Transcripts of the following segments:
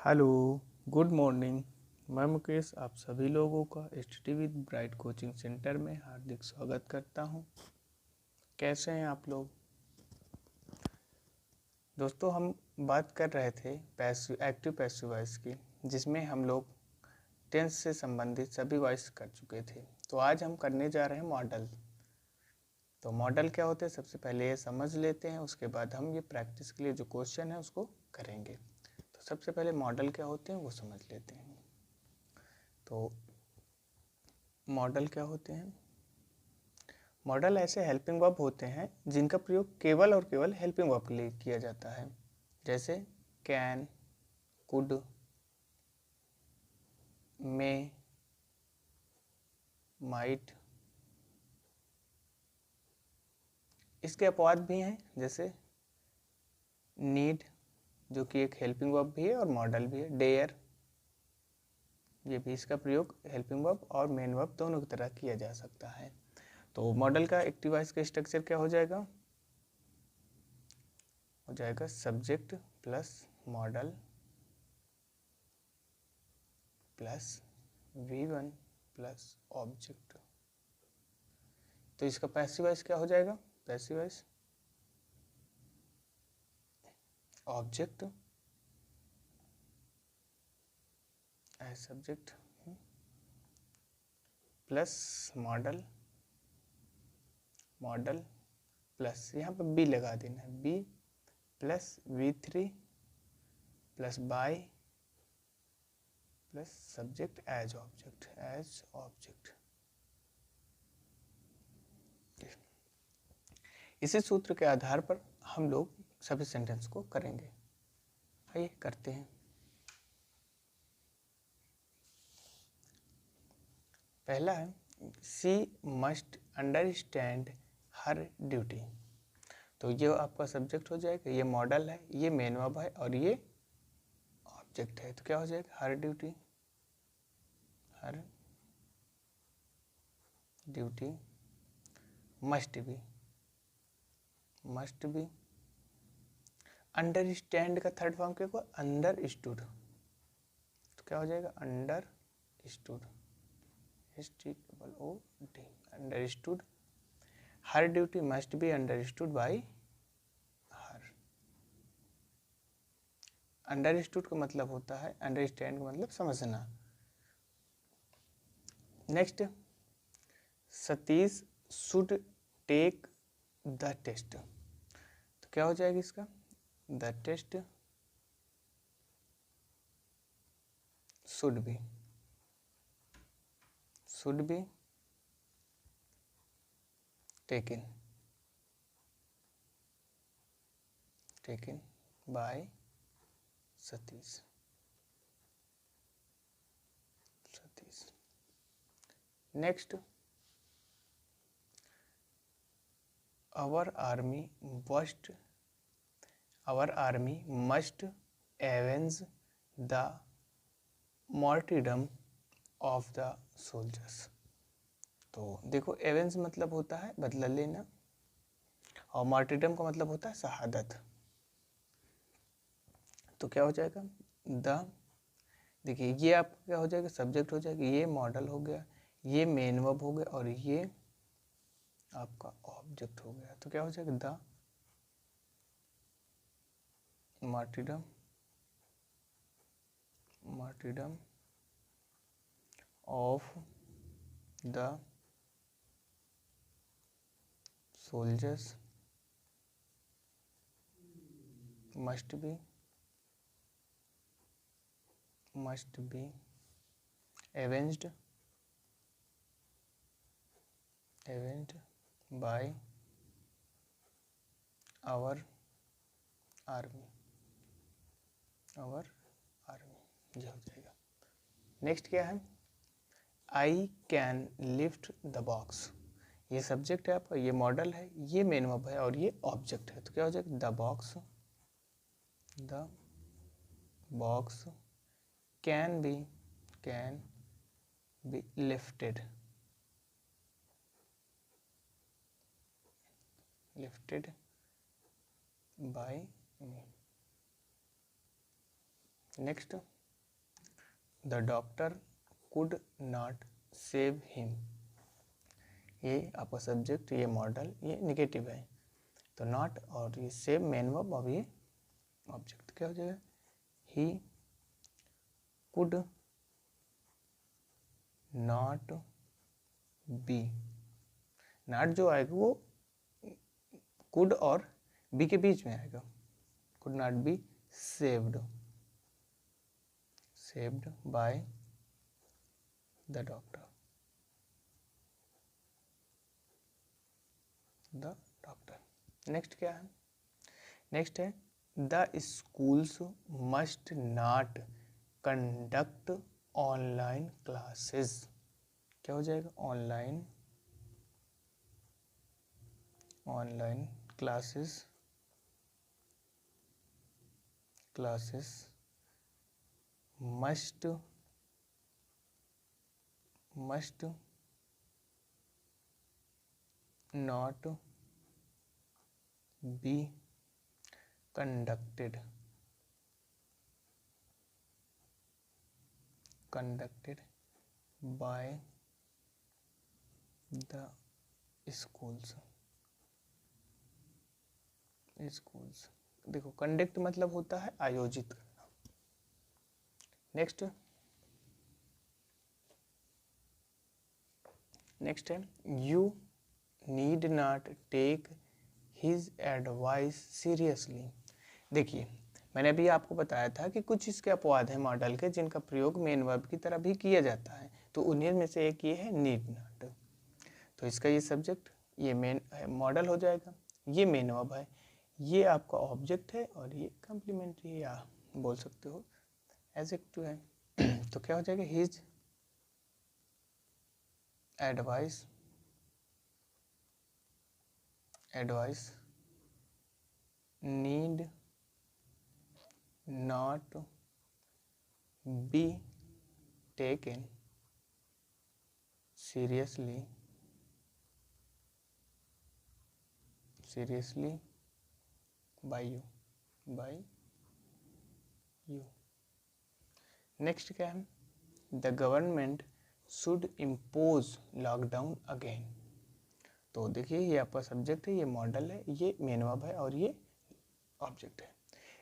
Hello, good morning. मैं मुकेश आप सभी लोगों का study with bright coaching centre में हार्दिक स्वागत करता हूं। कैसे हैं आप लोग? दोस्तों, हम बात कर रहे थे एक्टिव पैसिव वॉइस की, जिसमें हम लोग टेंस से संबंधित सभी वॉइस कर चुके थे। तो आज हम करने जा रहे हैं मॉडल। तो मॉडल क्या होते हैं, सबसे पहले ये समझ लेते हैं, उसके बाद हम ये प्रैक्टिस के लिए जो क्वेश्चन है उसको करेंगे। तो सबसे पहले मॉडल क्या होते हैं वो समझ लेते हैं। तो मॉडल क्या होते हैं? मॉडल ऐसे हेल्पिंग वर्ब होते हैं जिनका प्रयोग केवल और केवल हेल्पिंग वर्ब के लिए किया जाता है, जैसे कैन, कुड, मे, माइट। इसके अपवाद भी हैं, जैसे नीड, जो कि एक हेल्पिंग वर्ब भी है और मॉडल भी है। डेयर, ये भी इसका प्रयोग हेल्पिंग वर्ब और मेन वर्ब दोनों की तरह किया जा सकता है। तो मॉडल का एक्टिव वॉइस का स्ट्रक्चर क्या हो जाएगा? हो जाएगा सब्जेक्ट प्लस मॉडल प्लस V1 प्लस ऑब्जेक्ट। तो इसका पैसिव वॉइस क्या हो जाएगा? Passive voice object as subject plus modal plus, यहाँ पर बी लगा देना है, be plus V3 plus by plus subject as object. इसी सूत्र के आधार पर हम लोग सभी सेंटेंस को करेंगे। आइए करते हैं। पहला है सी मस्ट अंडरस्टैंड हर ड्यूटी। तो ये आपका सब्जेक्ट हो जाएगा, ये मॉडल है, ये मेन वर्ब है और ये ऑब्जेक्ट है। तो क्या हो जाएगा? Her duty must be. Understand का थर्ड फॉर्म क्या होगा? अंडरस्टूड। तो क्या हो जाएगा? Understood, STOOD, understood. Her duty must be understood by her. Understood का मतलब होता है, अंडरस्टैंड का मतलब समझना। Next, Satish should take the test. तो क्या हो जाएगा इसका? The test should be taken by Satish. Next, our army must avenge the martyrdom of the soldiers। तो देखो, एवेंज मतलब होता है बदला लेना और मार्टिडम का मतलब होता है शहादत। तो क्या हो जाएगा? द, देखिए ये आपका क्या हो जाएगा? सब्जेक्ट हो जाएगा, ये मॉडल हो गया, ये मेन वर्ब हो गया और ये आपका ऑब्जेक्ट हो गया। तो क्या हो जाएगा? The martyrdom of the soldiers must be avenged by our army। ये हो जाएगा। नेक्स्ट क्या है? I can lift the box. ये सब्जेक्ट है आपका, ये मॉडल है, ये मेन वर्ब है और ये ऑब्जेक्ट है। तो क्या हो जाएगा? The box can be lifted bye me. Next, the doctor could not save him. ये आपका सब्जेक्ट, ये मॉडल, ये निगेटिव है, तो नॉट और ये सेव मेन वर्ब, अब ये ऑब्जेक्ट क्या हो जाएगा, he could not B. Not जो आएगा वो कुड और बी के बीच में आएगा, could not be saved by the doctor, next क्या है, नेक्स्ट है the schools must not conduct online classes. क्या हो जाएगा, online classes must not be conducted by the schools। देखो कंडक्ट मतलब होता है आयोजित करना। नेक्स्ट है you need not take his advice seriously. देखिए मैंने अभी आपको बताया था कि कुछ इसके अपवाद हैं मॉडल के जिनका प्रयोग मेन वर्ब की तरह भी किया जाता है, तो उन्हीं में से एक ये है नीड नॉट। तो इसका ये सब्जेक्ट, ये मेन मॉडल हो जाएगा, ये मेन वर्ब है, ये आपका ऑब्जेक्ट है और ये कम्प्लीमेंट्री या बोल सकते हो एडजेक्टिव है। तो क्या हो जाएगा, his advice need not be taken seriously by you। Next क्या है, the government should impose lockdown again. तो देखिए ये आपका सब्जेक्ट है, ये मॉडल है, ये मेन वर्ब है और ये ऑब्जेक्ट है।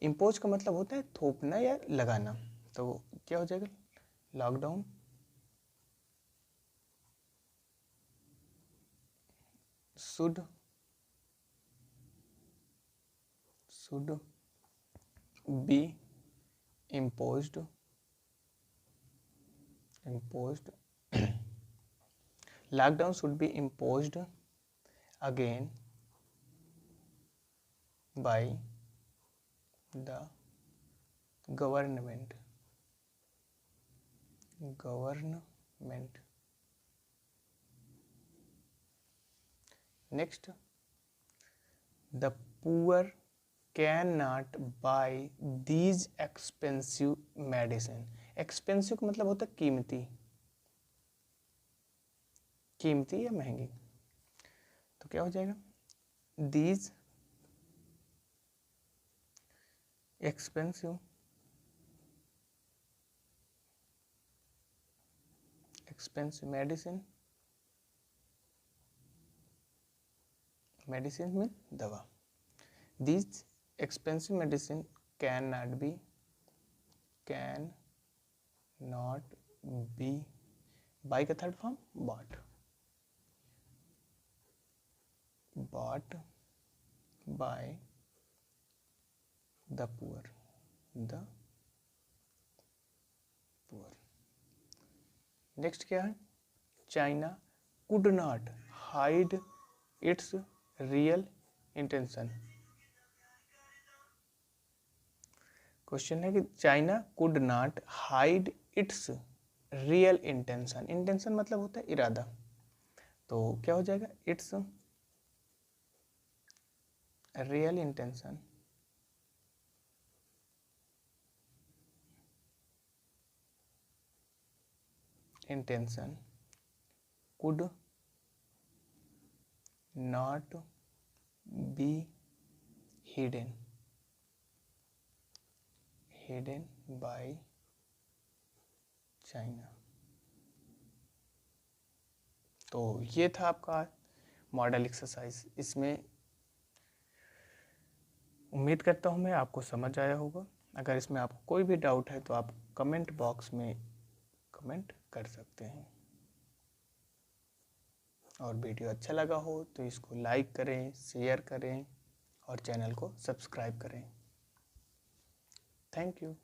इम्पोज का मतलब होता है थोपना या लगाना, तो क्या हो जाएगा, lockdown should be imposed lockdown should be imposed again by the government। Next, the poor can not buy these expensive medicine. Expensive का मतलब होता है कीमती या महंगी, तो क्या हो जाएगा, दीज एक्सपेंसिव मेडिसिन में दवा, these expensive medicine can not be buy का third form bought by the poor. Next क्या है, China could not hide its real intention. Question है कि China could not hide its real intention. Intention मतलब होता है इरादा, तो क्या हो जाएगा, its real intention could not be hidden by China. तो ये था आपका मॉडल एक्सरसाइज। इसमें उम्मीद करता हूँ मैं आपको समझ आया होगा। अगर इसमें आपको कोई भी डाउट है तो आप कमेंट बॉक्स में कमेंट कर सकते हैं। और वीडियो अच्छा लगा हो तो इसको लाइक करें, शेयर करें और चैनल को सब्सक्राइब करें। Thank you.